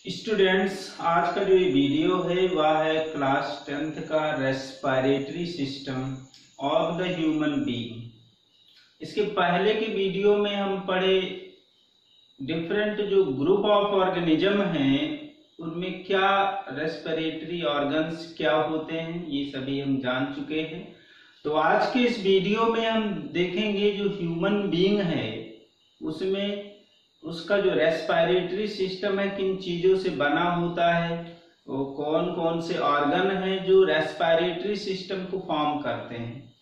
Students, आज का जो ये वीडियो है वह है क्लास 10th का respiratory system of the human being. इसके पहले के वीडियो में हम पढ़े डिफरेंट जो ग्रुप ऑफ ऑर्गेनिज्म हैं उनमें क्या रेस्पिरेटरी ऑर्गन्स क्या होते हैं, ये सभी हम जान चुके हैं। तो आज के इस वीडियो में हम देखेंगे जो ह्यूमन बीइंग है उसमें उसका जो रेस्पिरेटरी सिस्टम है किन चीजों से बना होता है, वो कौन कौन से ऑर्गन हैं जो रेस्पिरेटरी सिस्टम को फॉर्म करते हैं।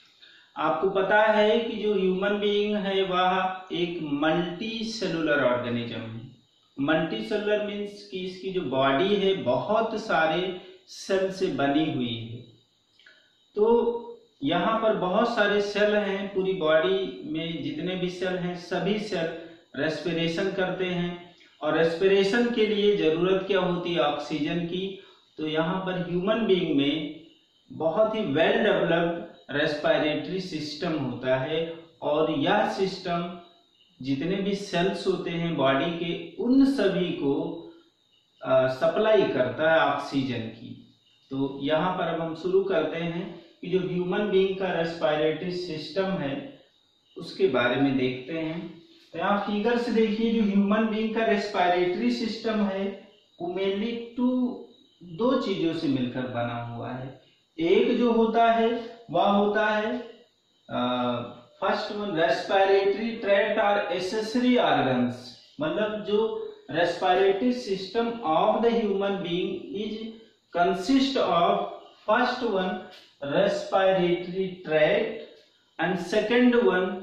आपको पता है कि जो ह्यूमन बीइंग है वह एक मल्टी सेलुलर ऑर्गेनिज्म है। मल्टी सेलुलर मीन्स कि इसकी जो बॉडी है बहुत सारे सेल से बनी हुई है। तो यहाँ पर बहुत सारे सेल हैं, पूरी बॉडी में जितने भी सेल हैं सभी सेल रेस्पिरेशन करते हैं और रेस्पिरेशन के लिए जरूरत क्या होती है, ऑक्सीजन की। तो यहाँ पर ह्यूमन बीइंग में बहुत ही वेल डेवलप्ड रेस्पिरेटरी सिस्टम होता है और यह सिस्टम जितने भी सेल्स होते हैं बॉडी के उन सभी को सप्लाई करता है ऑक्सीजन की। तो यहाँ पर अब हम शुरू करते हैं कि जो ह्यूमन बीइंग का रेस्पिरेटरी सिस्टम है उसके बारे में देखते हैं। तो यहाँ फिगर से देखिए जो ह्यूमन बीइंग का रेस्पिरेटरी सिस्टम है वो मेनली दो चीजों से मिलकर बना हुआ है। एक जो होता है वह होता है फर्स्ट वन रेस्पिरेटरी ट्रैक्ट और एक्सेसरी ऑर्गन्स, मतलब जो respiratory system of the human being is consist of first one respiratory tract and second one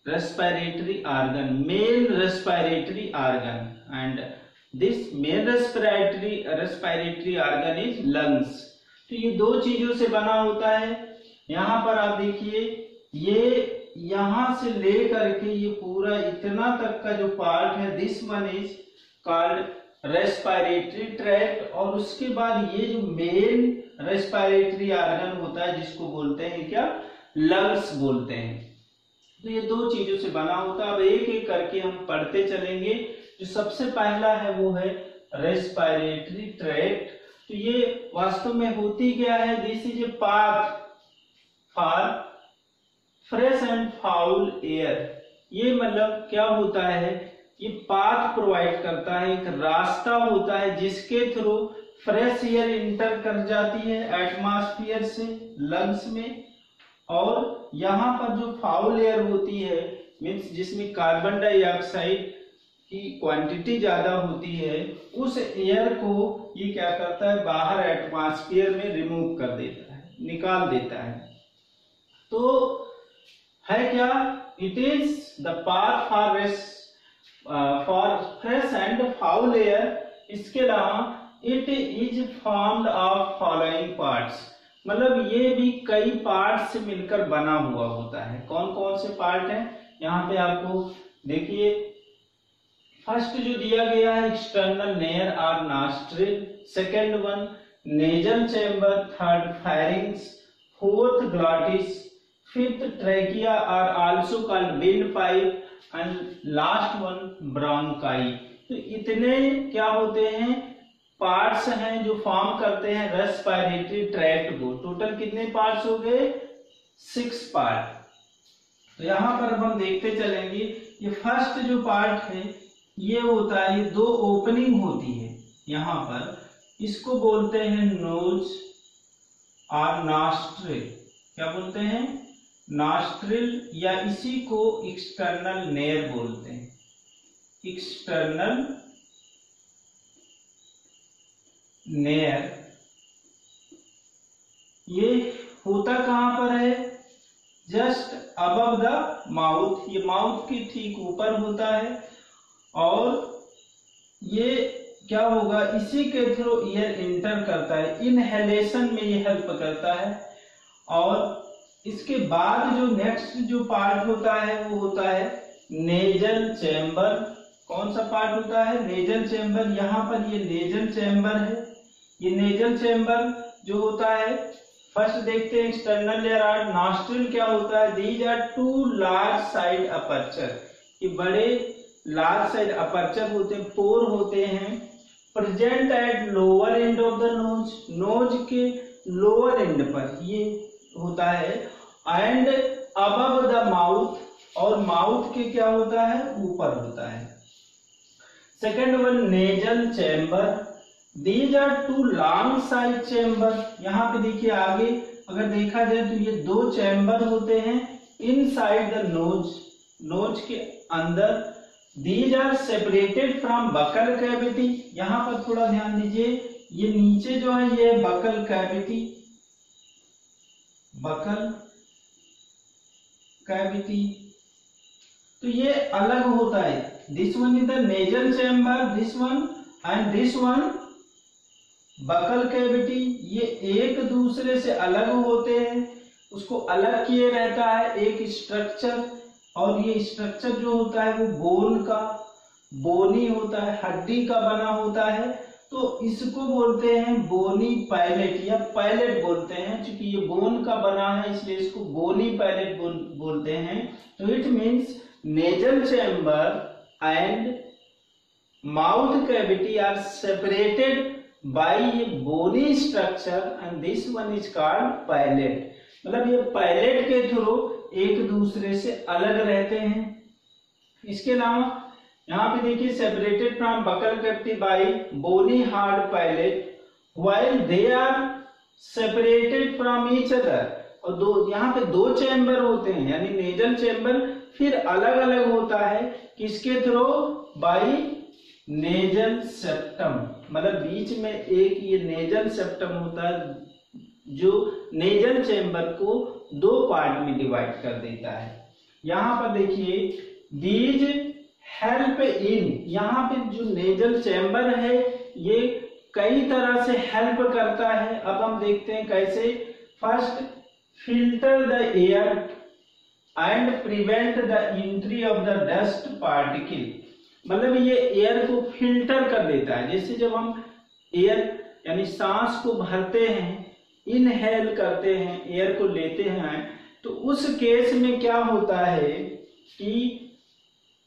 respiratory organ, male respiratory organ, and this male respiratory organ is lungs। तो ये दो चीजों से बना होता है। यहाँ पर आप देखिए ये यहाँ से लेकर के ये पूरा इतना तक का जो पार्ट है this one is called respiratory tract, और उसके बाद ये जो मेन रेस्पिरेटरी ऑर्गन होता है जिसको बोलते हैं क्या, लंग्स बोलते हैं। तो ये दो चीजों से बना होता है। अब एक एक करके हम पढ़ते चलेंगे। जो सबसे पहला है वो है रेस्पिरेटरी ट्रैक्ट। तो ये वास्तव में होती क्या है, this is a path for fresh and foul air. ये मतलब क्या होता है, ये पाथ प्रोवाइड करता है, एक रास्ता होता है जिसके थ्रू फ्रेश एयर इंटर कर जाती है एटमॉस्फेयर से लंग्स में, और यहाँ पर जो फाउल एयर होती है मीन्स जिसमें कार्बन डाइऑक्साइड की क्वांटिटी ज्यादा होती है उस एयर को ये क्या करता है, बाहर एटमॉस्फेयर में रिमूव कर देता है, निकाल देता है। तो है क्या, it is the path for fresh and foul air. इसके अलावा it is formed of following parts, मतलब ये भी कई पार्ट से मिलकर बना हुआ होता है। कौन कौन से पार्ट हैं यहाँ पे आपको देखिए। फर्स्ट जो दिया गया है एक्सटर्नल नेयर और nostril, second one nasal chamber, third pharynx, fourth glottis, fifth trachea और also called windpipe and last one bronchi. तो इतने क्या होते हैं, पार्ट्स हैं जो फॉर्म करते हैं रेस्पिरेटरी ट्रैक्ट को। टोटल कितने पार्ट्स हो गए, 6 पार्ट। तो यहाँ पर अब हम देखते चलेंगे। ये फर्स्ट जो पार्ट है ये होता है, ये दो ओपनिंग होती है यहाँ पर, इसको बोलते हैं नोज और नॉस्ट्रिल। क्या बोलते हैं, नॉस्ट्रिल, या इसी को एक्सटर्नल नेयर बोलते हैं, एक्सटर्नल नेयर। ये होता कहां पर है, जस्ट अबव द माउथ, ये माउथ के ठीक ऊपर होता है, और ये क्या होगा, इसी के थ्रू एयर इंटर करता है, इनहेलेशन में ये हेल्प करता है। और इसके बाद जो नेक्स्ट जो पार्ट होता है वो होता है नेजल चेंबर। कौन सा पार्ट होता है, नेजल चेंबर। यहाँ पर ये नेजल चेंबर है। ये नेजल चेंबर जो होता है, फर्स्ट देखते हैं एक्सटर्नल लेयर और नॉस्ट्रिल क्या होता है, these are 2 large side aperture. ये बड़े लार्ज साइड अपर्चर होते हैं, पोर होते हैं present at lower end of the nose, nose के लोअर एंड पर ये होता है, एंड अबव द माउथ, और माउथ के क्या होता है, ऊपर होता है। Second one nasal chamber, these are two long side chamber. यहाँ पे देखिए आगे अगर देखा जाए तो ये दो चैम्बर होते हैं इनसाइड द नोज, नोज के अंदर। These are separated from buccal cavity. यहाँ पर थोड़ा ध्यान दीजिए, ये नीचे जो है ये बकल कैविटी, बकल कैविटी, तो ये अलग होता है। This one is the nasal chamber, this one and this one buccal cavity. ये एक दूसरे से अलग होते हैं, उसको अलग किए रहता है एक स्ट्रक्चर, और ये स्ट्रक्चर जो होता है वो बोन का, बोनी होता है, हड्डी का बना होता है। तो इसको बोलते हैं बोनी पैलेट या पैलेट बोलते हैं, क्योंकि ये बोन का बना है इसलिए इसको बोनी पैलेट बोलते हैं। तो it means nasal chamber and mouth cavity are separated by ये bony structure and this one is called palate. मतलब ये पैलेट के थ्रू एक दूसरे से अलग रहते हैं। इसके अलावा यहाँ पे देखिए separated from buccal cavity by bony hard palate while they are separated from each other. और दो यहाँ पे दो चैम्बर होते हैं, यानी नेजल चैम्बर फिर अलग अलग होता है किसके थ्रू, बाय नेजल सेप्टम। मतलब बीच में एक ये नेजल सेप्टम होता है जो नेजल चैम्बर को दो पार्ट में डिवाइड कर देता है। यहाँ पर देखिए दीज हेल्प इन, यहाँ पे जो नेजल चैम्बर है ये कई तरह से हेल्प करता है। अब हम देखते हैं कैसे। First, filter the air and prevent the entry of the dust particle. मतलब ये एयर को फिल्टर कर देता है। जैसे जब हम एयर यानी सांस को भरते हैं, इनहेल करते हैं, एयर को लेते हैं, तो उस केस में क्या होता है कि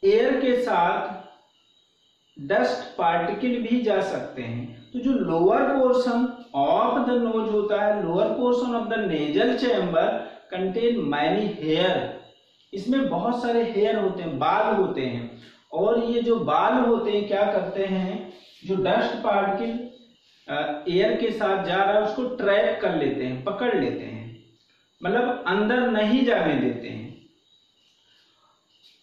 एयर के साथ डस्ट पार्टिकल भी जा सकते हैं। तो जो lower portion of the nose होता है, lower portion of the nasal chamber contain many hair. इसमें बहुत सारे हेयर होते हैं, बाल होते हैं, और ये जो बाल होते हैं क्या करते हैं, जो डस्ट पार्टिकल एयर के साथ जा रहा है उसको ट्रैप कर लेते हैं, पकड़ लेते हैं, मतलब अंदर नहीं जाने देते हैं।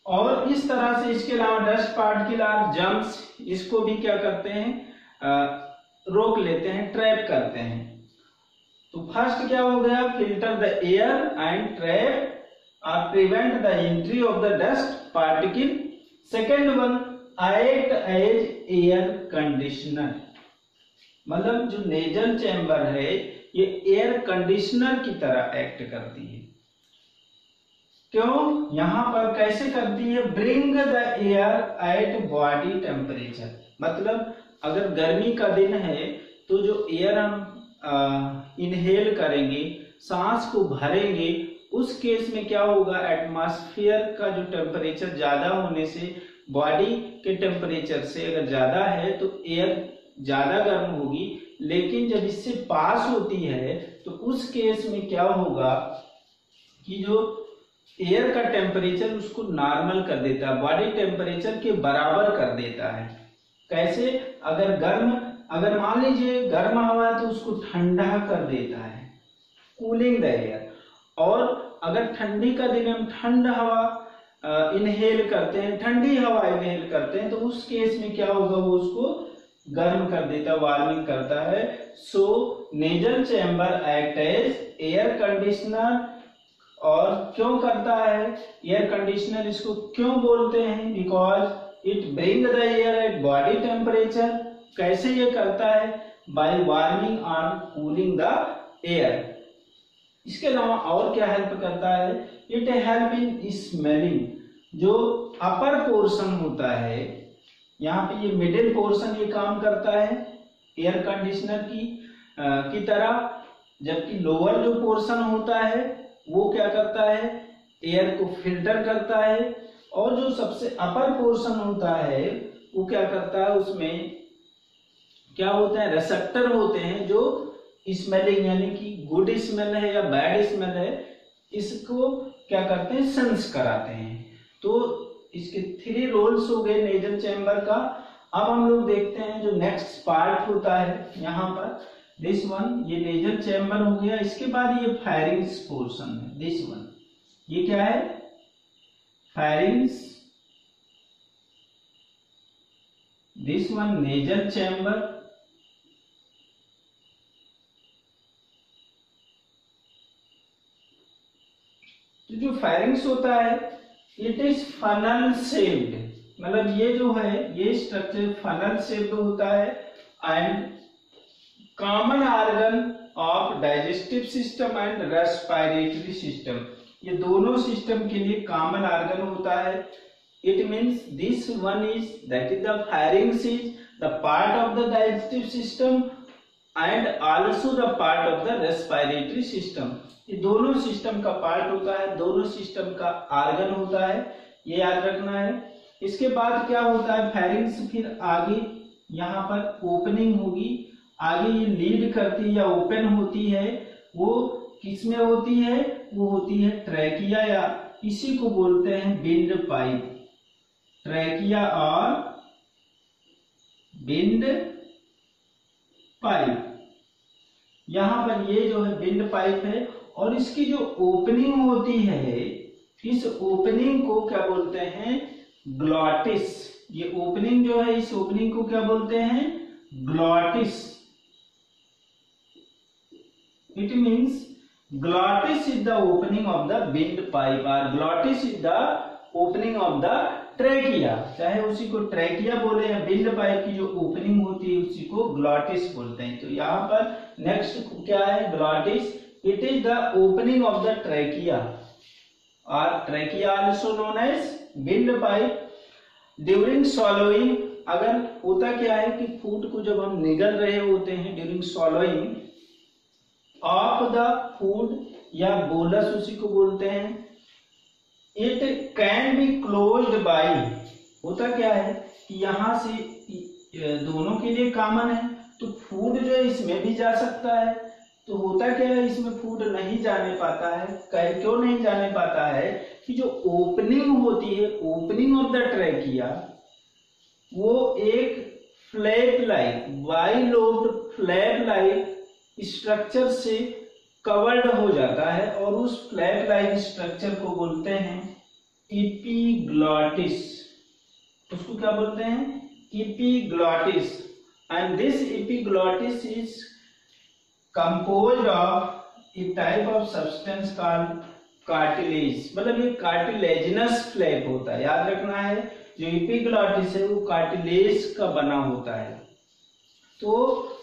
और इस तरह से इसके अलावा डस्ट पार्टिकल और जम्स, इसको भी क्या करते हैं, रोक लेते हैं, ट्रैप करते हैं। तो फर्स्ट क्या हो गया, filter the air and trap और prevent the entry of the dust particle. Second one, act as air conditioner. मतलब जो नेजल चैम्बर है ये एयर कंडीशनर की तरह एक्ट करती है। क्यों, यहां पर कैसे करती है, bring the air at body temperature. मतलब अगर गर्मी का दिन है तो जो एयर हम इनहेल करेंगे, सांस को भरेंगे, उस केस में क्या होगा, एटमॉस्फेयर का जो टेम्परेचर ज्यादा होने से, बॉडी के टेम्परेचर से अगर ज्यादा है तो एयर ज्यादा गर्म होगी। लेकिन जब इससे पास होती है तो उस केस में क्या होगा कि जो एयर का टेम्परेचर उसको नॉर्मल कर देता है, बॉडी टेम्परेचर के बराबर कर देता है। कैसे, अगर मान लीजिए गर्म हवा है तो उसको ठंडा कर देता है, कूलिंग द एयर। और अगर ठंडी का दिन हम ठंड हवा इनहेल करते हैं, ठंडी हवा इनहेल करते हैं, तो उस केस में क्या होगा, वो उसको गर्म कर देता, वार्मिंग करता है। So nasal chamber act as air conditioner. और क्यों करता है एयर कंडीशनर, इसको क्यों बोलते हैं, because it bring the air at body temperature. कैसे ये करता है, बाय वार्मिंग और कूलिंग द एयर। इसके अलावा और क्या हेल्प करता है, इट हेल्प इन स्मेलिंग। जो अपर पोर्शन होता है, यहाँ पे ये मिडिल पोर्शन ये काम करता है एयर कंडीशनर की तरह, जबकि लोअर जो पोर्शन होता है वो क्या करता है, एयर को फिल्टर करता है। और जो सबसे अपर पोर्शन होता है वो क्या करता है, उसमें क्या होते हैं, रिसेप्टर होते हैं जो स्मेलिंग यानी कि गुड स्मेल है या बैड स्मेल है, इसको क्या करते हैं, सेंस कराते हैं। तो इसके 3 रोल्स हो गए नेजल चैम्बर का। अब हम लोग देखते हैं जो नेक्स्ट पार्ट होता है यहाँ पर, दिस वन, ये नेजल चैम्बर हो गया। इसके बाद ये फायरिंग्स पोर्शन है, दिस वन, ये क्या है, firings, this one nasal chamber, तो जो फायरिंग्स होता है इट इज फनल शेप्ड, मतलब ये जो है ये स्ट्रक्चर फनल शेप्ड होता है and common organ of digestive system and respiratory system, ये दोनों सिस्टम के लिए कॉमन ऑर्गन होता है। It means this one is that is the firings is the part of the digestive system and also the part of the respiratory system, ये दोनों system का part होता है, दोनों सिस्टम का ऑर्गन होता है, ये याद रखना है। इसके बाद क्या होता है, फायरिंग्स फिर आगे यहाँ पर ओपनिंग होगी, आगे ये लीड करती है या ओपन होती है, वो किस में होती है, वो होती है ट्रैकिया या इसी को बोलते हैं विंड पाइप, ट्रैकिया और विंड पाइप। यहां पर ये जो है विंड पाइप है और इसकी जो ओपनिंग होती है, इस ओपनिंग को क्या बोलते हैं, ग्लॉटिस। ये ओपनिंग जो है इस ओपनिंग को क्या बोलते हैं, glottis. It means glottis is the opening of the windpipe or glottis is the opening of the trachea, चाहे उसी को ट्रैकिया बोले या विंड पाइप की जो ओपनिंग होती है उसी को ग्लॉटिस बोलते हैं। तो यहाँ पर नेक्स्ट क्या है, glottis, it is the opening of the trachea और trachea also known as windpipe. During swallowing, अगर होता क्या है कि फूड को जब हम निगल रहे होते हैं during swallowing of the food या बोलस उसी को बोलते हैं, it can be closed by, होता क्या है कि यहां से दोनों के लिए कॉमन है तो फूड जो है इसमें भी जा सकता है, तो होता क्या है इसमें फूड नहीं जाने पाता है। क्यों नहीं जाने पाता है कि जो ओपनिंग होती है, ओपनिंग ऑफ द ट्रैकिया, वो एक flap like bilobed flap like structure से कवर्ड हो जाता है और उस फ्लैप लाइक स्ट्रक्चर को बोलते हैं एपिग्लॉटिस, उसको क्या बोलते हैं, epiglottis. And this epiglottis is composed of A type of substance called cartilage, मतलब ये कार्टिलेजिनस फ्लैप होता है, याद रखना है। जो एपिग्लॉटिस है वो कार्टिलेज का बना होता है। तो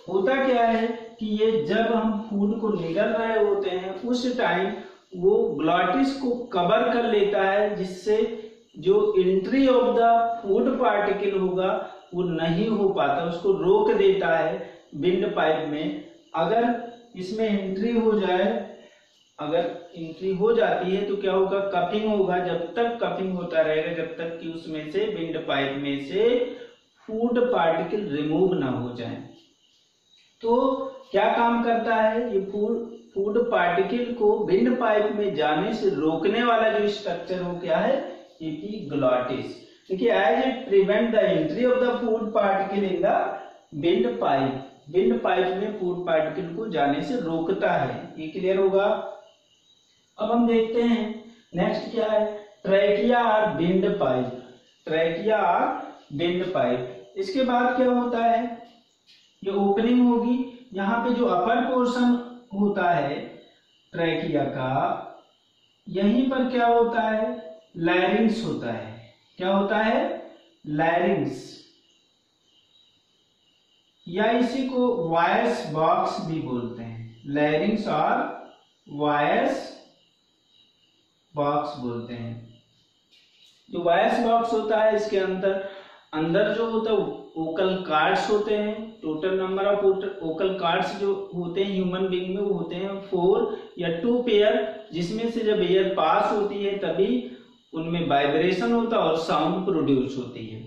होता क्या है कि ये जब हम फूड को निगल रहे होते हैं उस टाइम वो ग्लॉटिस को कवर कर लेता है, जिससे जो entry of the food particle होगा वो नहीं हो पाता, उसको रोक देता है विंड पाइप में। अगर इसमें एंट्री हो जाए, अगर एंट्री हो जाती है तो क्या होगा, कपिंग होगा। जब तक कपिंग होता रहेगा जब तक कि उसमें से विंड पाइप में से फूड पार्टिकल रिमूव ना हो जाए। तो क्या काम करता है ये फूड पार्टिकल को विंड पाइप में जाने से रोकने वाला जो स्ट्रक्चर हो क्या है, एपिग्लॉटिस। देखिए, as it prevent the entry of the food particle in the wind pipe, wind pipe में फूड पार्टिकल को जाने से रोकता है। ये क्लियर होगा। अब हम देखते हैं नेक्स्ट क्या है, ट्रैकिया और विंड पाइप, ट्रैकिया और विंड पाइप। इसके बाद क्या होता है, ये ओपनिंग होगी, यहाँ पे जो अपर पोर्शन होता है ट्रैकिया का, यहीं पर क्या होता है, लैरिंग्स होता है। क्या होता है, लैरिंग्स, या इसी को वॉइस बॉक्स भी बोलते हैं। लैरिंग्स और वॉइस बॉक्स बोलते हैं। जो वॉइस बॉक्स होता है इसके अंदर जो होता है वोकल कार्ड्स होते हैं। Total number of vocal cords जो होते हैं ह्यूमन बीइंग में वो होते हैं 4 या 2 पेयर, जिसमें से जब एयर पास होती है तभी उनमें वाइब्रेशन होता है और साउंड प्रोड्यूस होती है।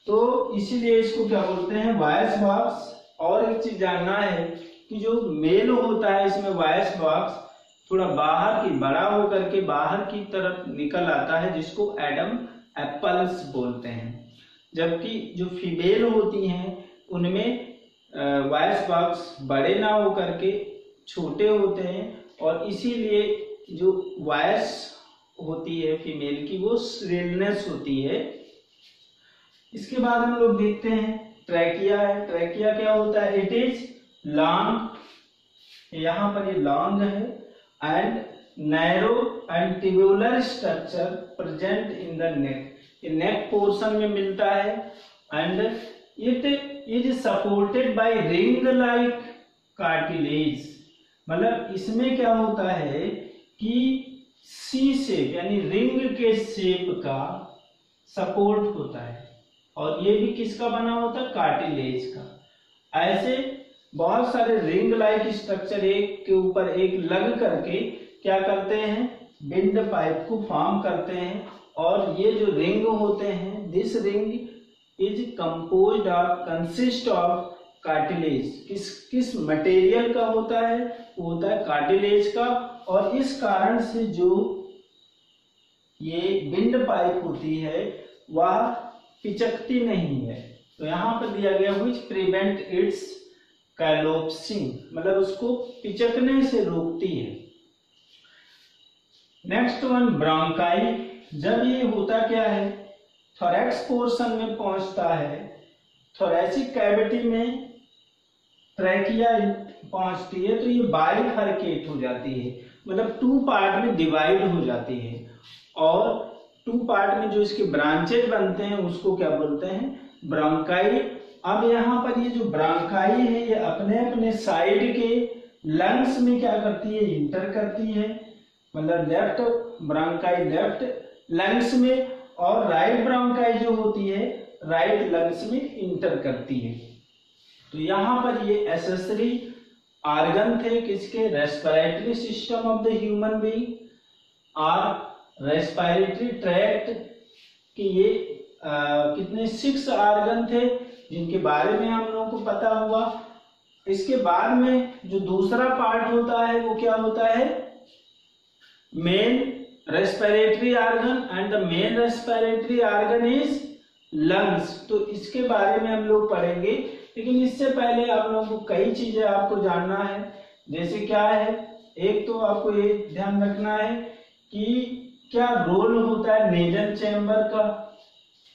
तो इसीलिए इसको क्या बोलते हैं, वॉइस बॉक्स और एक चीज जानना है कि जो मेल होता है इसमें वॉइस बॉक्स थोड़ा बाहर की बड़ा होकर के बाहर की तरफ निकल आता है, जिसको एडम एप्पल्स बोलते हैं। जबकि जो फीमेल होती हैं उनमें वॉइस बॉक्स बड़े ना होकर के छोटे होते हैं, और इसीलिए जो वॉइस होती है फीमेल की वो श्रिलनेस होती है। इसके बाद हम लोग देखते हैं ट्रैकिया है। ट्रैकिया क्या होता है? इट इज लॉन्ग, यहाँ पर ये लॉन्ग है, and narrow and tubular structure present in the neck, ये नेक पोर्शन में मिलता है, and it is supported by ring like cartilage. मतलब इसमें क्या होता है कि सी शेप यानी रिंग के शेप का सपोर्ट होता है, और ये भी किसका बना होता है? कार्टिलेज का। ऐसे बहुत सारे रिंग लाइक स्ट्रक्चर एक के ऊपर एक लग करके क्या करते हैं? विंड पाइप को फॉर्म करते हैं, और ये जो रिंग होते हैं, this ring is composed of consist of cartilage. किस मटेरियल का होता है? वो होता है कार्टिलेज का, और इस कारण से जो ये विंड पाइप होती है वह पिचकती नहीं है। तो यहाँ पर दिया गया व्हिच प्रिवेंट इट्स कैलोप्सिंग, मतलब उसको पिचकने से रोकती है। Next one bronchi. जब ये होता क्या है? थोरैक्स पोर्शन में पहुंचता है, थोरैसिक कैविटी में ट्रैकिया पहुंचती है, तो ये बाइफरकेट हो जाती है, मतलब टू पार्ट में डिवाइड हो जाती है, और टू पार्ट में जो इसके ब्रांचेज बनते हैं उसको क्या बोलते हैं? ब्रोंकाई। अब यहाँ पर ये जो ब्रोंकाई है ये अपने अपने साइड के लंग्स में क्या करती है? इंटर करती है, मतलब लेफ्ट ब्रोंकाई लेफ्ट लंग्स में, और राइट ब्रोंकाई जो होती है राइट लंग्स में इंटर करती है। तो यहाँ पर ये एसेसरी आर्गन थे किसके? Respiratory system of the human being, और रेस्पिरेटरी ट्रैक्ट के ये कितने 6 आर्गन थे जिनके बारे में हम लोगों को पता हुआ। इसके बाद में जो दूसरा पार्ट होता है वो क्या होता है? Main respiratory organ, and the main respiratory organ is lungs. तो इसके बारे में हम लोग पढ़ेंगे, लेकिन इससे पहले आप लोगों को कई चीजें आपको जानना है। जैसे क्या है? एक तो आपको ये ध्यान रखना है कि क्या रोल होता है नेजल चैम्बर का।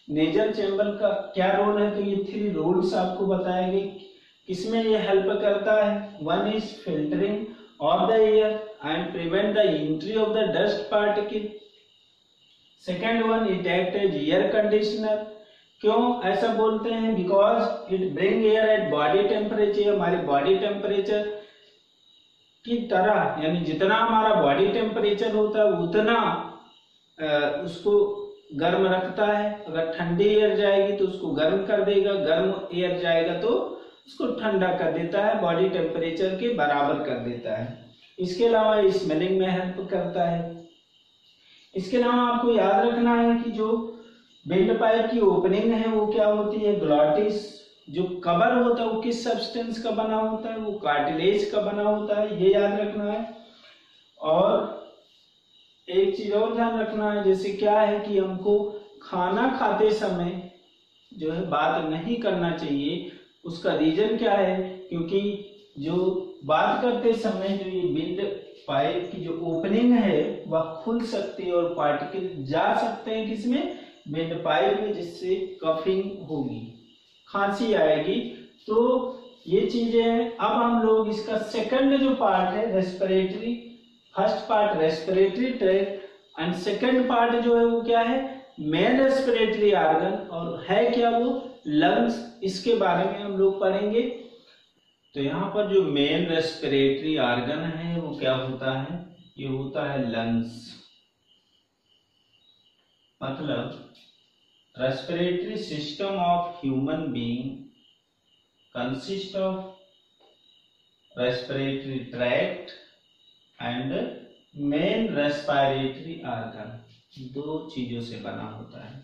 नेजल चैम्बर का क्या रोल है? तो ये 3 रोल्स आपको बताएंगे किसमें ये हेल्प करता है। 1 is filtering of the air and prevent the entry of the dust particle. Second one, it act as air conditioner. क्यों ऐसा बोलते हैं? Because it bring air at body temperature, हमारे बॉडी टेम्परेचर की तरह, यानी जितना हमारा बॉडी टेम्परेचर होता है उतना उसको गर्म रखता है। अगर ठंडी एयर जाएगी तो उसको गर्म कर देगा, गर्म एयर जाएगा तो उसको ठंडा कर देता है, बॉडी टेम्परेचर के बराबर कर देता है। इसके अलावा स्मेलिंग में हेल्प करता है। इसके अलावा आपको याद रखना है कि जो विंड पाइप की ओपनिंग है वो क्या होती है? ग्लॉटिस। जो कवर होता है वो किस सब्सटेंस का बना होता है? वो कार्टिलेज का बना होता है, ये याद रखना है। और एक चीज और ध्यान रखना है, जैसे क्या है कि हमको खाना खाते समय जो है बात नहीं करना चाहिए। उसका रीजन क्या है? क्योंकि जो बात करते समय जो ये विंड पाइप की जो ओपनिंग है वह खुल सकती है और पार्टिकल जा सकते हैं किसमें? विंड पाइप में, जिससे कफिंग होगी, खांसी आएगी। तो ये चीजें हैं। अब हम लोग इसका सेकंड जो पार्ट है respiratory, first part respiratory tract and second part जो है वो क्या है? मेन रेस्पिरेटरी आर्गन, और है क्या? वो लंग्स। इसके बारे में हम लोग पढ़ेंगे। तो यहाँ पर जो मेन रेस्पिरेटरी आर्गन है वो क्या होता है? ये होता है लंग्स। मतलब respiratory system of human being consist of respiratory tract and main respiratory organ, 2 चीजों से बना होता है।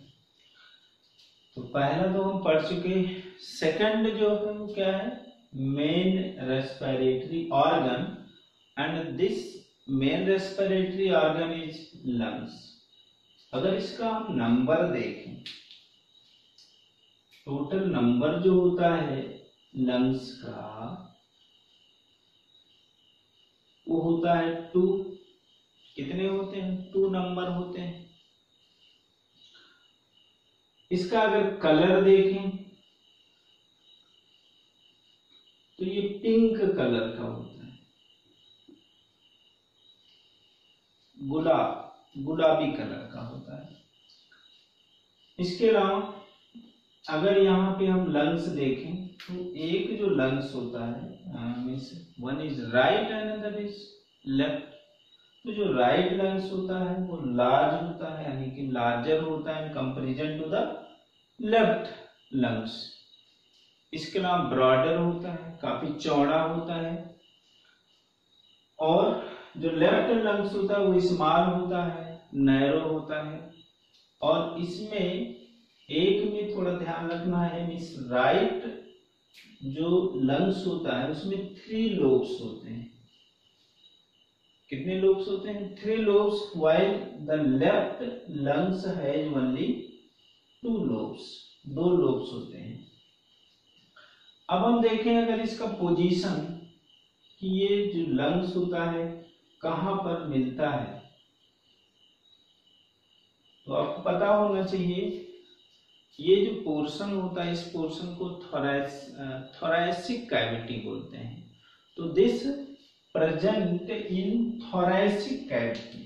तो पहला तो हम पढ़ चुके। सेकंड जो है वो क्या है? main respiratory organ, and this main respiratory organ is lungs. अगर इसका हम नंबर देखें, टोटल नंबर जो होता है लंग्स का वो होता है 2। कितने होते हैं? 2 नंबर होते हैं। इसका अगर कलर देखें तो ये पिंक कलर का होता है, गुलाबी कलर का होता है। इसके अलावा अगर यहाँ पे हम लंग्स देखें तो एक जो लंग्स होता है means one is right and other is left. तो जो राइट लंग्स होता है वो लार्ज होता है, यानी कि लार्जर होता है in comparison to the left lungs. इसके अलावा ब्रॉडर होता है, काफी चौड़ा होता है। और जो लेफ्ट लंग्स होता है वो स्मॉल होता है, नैरो होता है। और इसमें एक में थोड़ा ध्यान रखना है, मीन्स राइट जो लंग्स होता है उसमें 3 लोब्स होते हैं। कितने लोब्स होते हैं? 3 lobes, while the left lungs has only 2 lobes, 2 lobes होते हैं। अब हम देखें अगर इसका पोजीशन कि ये जो लंग्स होता है कहां पर मिलता है, तो आपको पता होना चाहिए ये जो पोर्शन होता है इस पोर्शन को थोरैसिक कैविटी बोलते हैं। तो this present in thoracic cavity.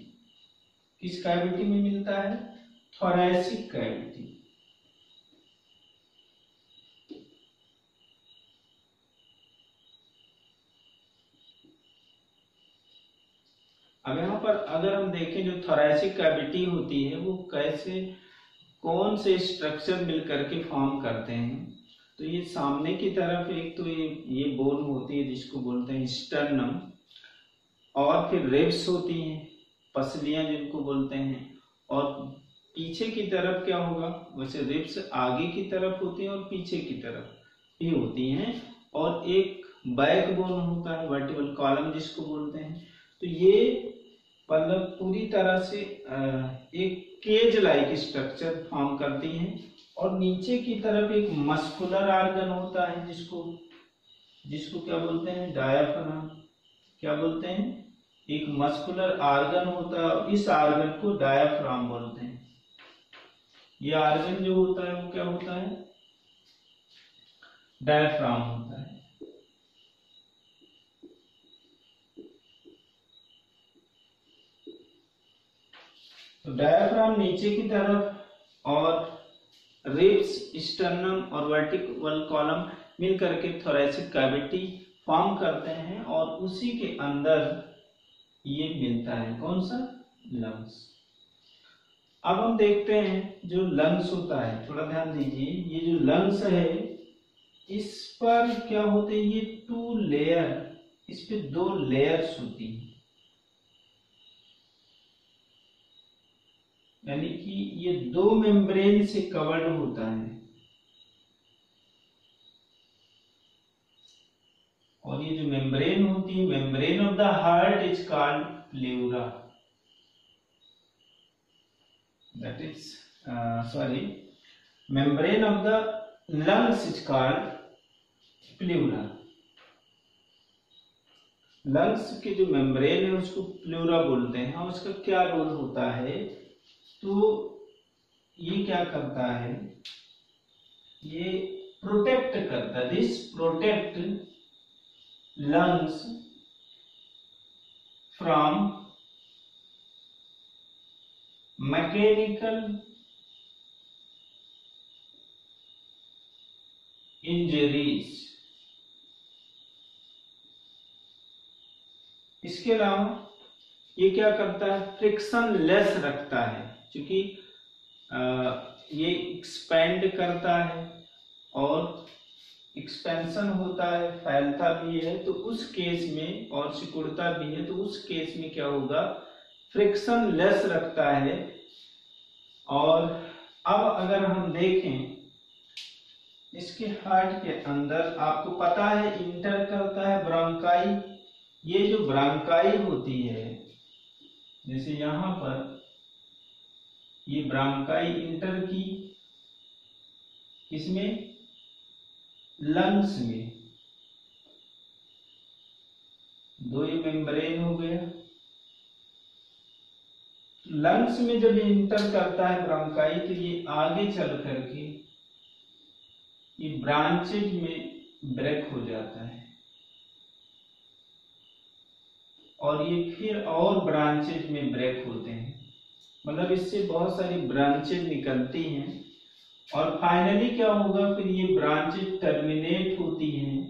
किस कैविटी में मिलता है? Thoracic cavity. अब यहाँ पर अगर हम देखें जो थोरैसिक कैविटी होती है वो कैसे, कौन से स्ट्रक्चर मिल करके फॉर्म करते हैं। तो ये सामने की तरफ एक तो ये बोन होती है जिसको बोलते हैं स्टर्नम, और फिर रिब्स होती हैं, पसलियां जिनको बोलते हैं। और पीछे की तरफ क्या होगा? वैसे रिब्स आगे की तरफ होती हैं और पीछे की तरफ भी होती हैं। और एक बैक बोन होता है, वर्टिब्रल कॉलम जिसको बोलते हैं। तो ये मतलब पूरी तरह से एक केज लाइक स्ट्रक्चर फॉर्म करती हैं। और नीचे की तरफ एक मस्कुलर आर्गन होता है जिसको क्या बोलते हैं? डायाफ्राम। क्या बोलते हैं? एक मस्कुलर आर्गन होता है, इस आर्गन को डायाफ्राम बोलते हैं। ये आर्गन जो होता है वो क्या होता है? डायाफ्राम होता है। तो डायाफ्राम नीचे की तरफ और रिब्स, स्टर्नम और वर्टिब्रल कॉलम मिल करके थोरैसिक कैविटी फॉर्म करते हैं, और उसी के अंदर ये मिलता है कौन सा? लंग्स। अब हम देखते हैं जो लंग्स होता है, थोड़ा ध्यान दीजिए। ये जो लंग्स है इस पर क्या होते हैं? ये 2 लेयर, इस पे 2 लेयर्स होती हैं, यानी कि ये 2 मेम्ब्रेन से कवर्ड होता है। और ये जो मेम्ब्रेन होती है, membrane of the heart is called pleura. That is membrane of the lungs is called pleura. Lungs के जो मेम्ब्रेन है उसको प्लेउरा बोलते हैं। और उसका क्या रोल होता है? तो ये क्या करता है? ये प्रोटेक्ट करता है, this protect lungs from mechanical injuries. इसके अलावा ये क्या करता है? फ्रिक्शन लेस रखता है, क्योंकि ये एक्सपेंड करता है और एक्सपेंशन होता है, फैलता भी है। तो उस केस में, और सिकुड़ता भी है, तो उस केस में क्या होगा? फ्रिक्शन लेस रखता है। और अब अगर हम देखें इसके हार्ट के अंदर आपको पता है इंटर करता है ब्रोंकाई। ये जो ब्रोंकाई होती है, जैसे यहां पर ये ब्रोंकाई इंटर की इसमें लंग्स में, दो ये मेम्ब्रेन हो गया। लंग्स में जब इंटर करता है ब्रोंकाई तो ये आगे चल करके ये ब्रांचेज में ब्रेक हो जाता है और ये फिर और ब्रांचेज में ब्रेक होते हैं। मतलब इससे बहुत सारी ब्रांचेज निकलती हैं और फाइनली क्या होगा, फिर ये ब्रांचेज टर्मिनेट होती हैं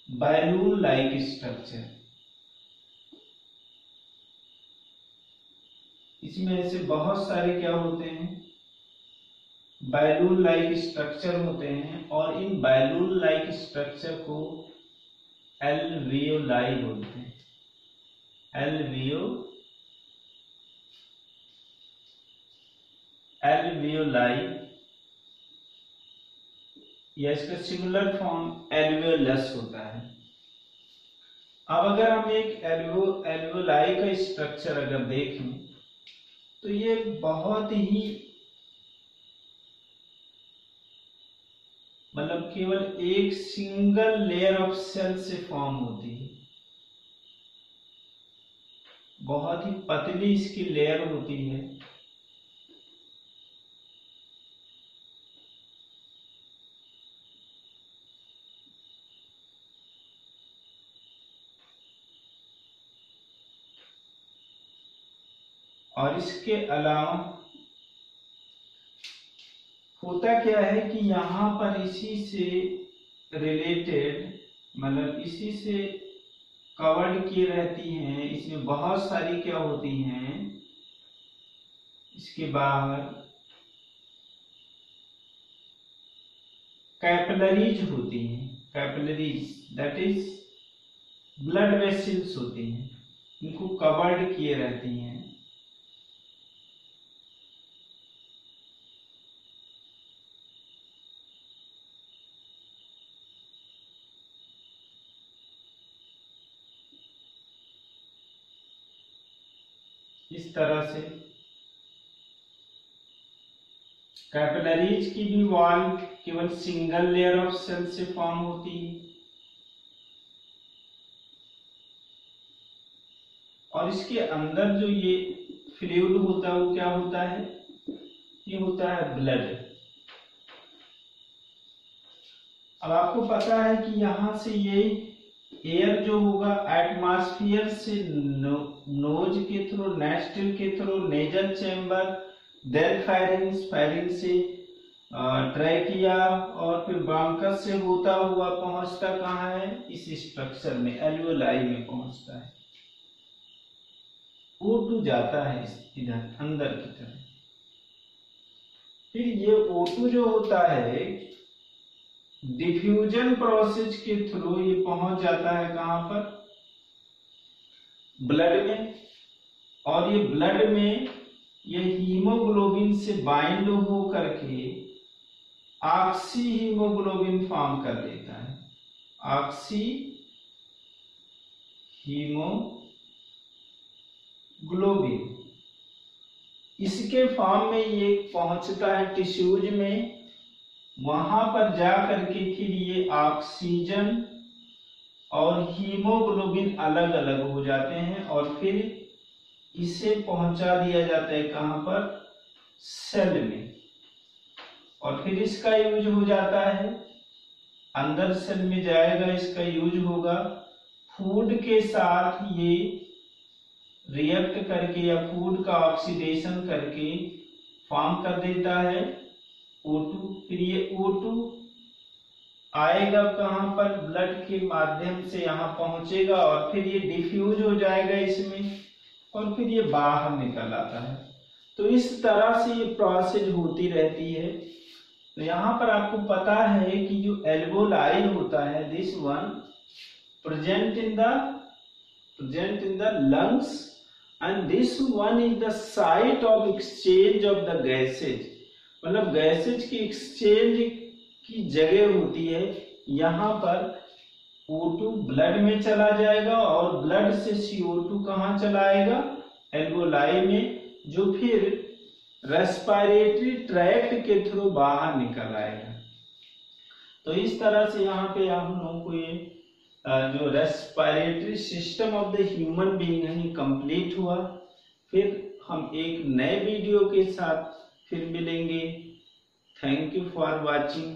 बैलून लाइक स्ट्रक्चर। इसमें ऐसे बहुत सारे क्या होते हैं, बैलून लाइक स्ट्रक्चर होते हैं और इन बैलून लाइक स्ट्रक्चर को एल्वियोलाई बोलते हैं। एल्वियोलाई या इसका सिंगुलर फॉर्म एल्वियोलस होता है। अब अगर हम एक एल्वियोलाई का स्ट्रक्चर अगर देखें तो ये बहुत ही मतलब केवल एक सिंगल लेयर ऑफ सेल से फॉर्म होती है। बहुत ही पतली इसकी लेयर होती है। और इसके अलावा होता क्या है कि यहाँ पर इसी से रिलेटेड मतलब इसी से कवर्ड की रहती हैं। इसमें बहुत सारी क्या होती हैं, इसके बाहर कैपिलरीज होती हैं। Capillaries that is blood vessels होती हैं, इनको कवर्ड किए रहती हैं। इस तरह से कैपिलरीज की भी वॉल केवल सिंगल लेयर ऑफ सेल से फॉर्म होती है और इसके अंदर जो ये फ्लूइड होता है वो क्या होता है, ये होता है ब्लड। अब आपको पता है कि यहां से ये एयर जो होगा एटमॉस्फेयर से नोज के थ्रू, नॉस्ट्रिल के through, nasal chamber, then pharynx से ट्रैकिया और फिर ब्रोंकस से होता हुआ पहुंचता कहाँ है, इस स्ट्रक्चर में एल्वियोलाई में पहुंचता है। O2 जाता है इधर अंदर की तरफ। फिर ये O2 जो होता है डिफ्यूजन प्रोसेस के थ्रू ये पहुंच जाता है कहां पर, ब्लड में। और ये ब्लड में ये हीमोग्लोबिन से बाइंड हो करके ऑक्सी हीमोग्लोबिन फॉर्म कर देता है। ऑक्सी हीमोग्लोबिन इसके फॉर्म में ये पहुंचता है टिश्यूज में। वहां पर जा करके फिर ये ऑक्सीजन और हीमोग्लोबिन अलग अलग हो जाते हैं और फिर इसे पहुंचा दिया जाता है कहां पर, सेल में। और फिर इसका यूज हो जाता है अंदर सेल में जाएगा, इसका यूज होगा फूड के साथ ये रिएक्ट करके या फूड का ऑक्सीडेशन करके फॉर्म कर देता है O2। फिर ये O2 आएगा कहां पर, ब्लड के माध्यम से यहां पहुंचेगा और फिर ये डिफ्यूज हो जाएगा इसमें और फिर ये बाहर निकल आता है। तो इस तरह से ये प्रोसेस होती रहती है। तो यहाँ पर आपको पता है कि जो एल्वियोलाई होता है, this one present in the lungs and this one is the site of exchange of the gases। मतलब गैसेज की एक्सचेंज की जगह होती है, यहाँ पर O2 ब्लड में चला जाएगा और ब्लड से CO2 कहाँ चला आएगा, एल्वोलाई में, जो फिर रेस्पिरेटरी ट्रैक्ट के थ्रू बाहर निकल आएगा। तो इस तरह से यहाँ पे हम लोगों को ये जो respiratory system of the human being है ये कंप्लीट हुआ। फिर हम एक नए वीडियो के साथ फिर मिलेंगे। Thank you for watching.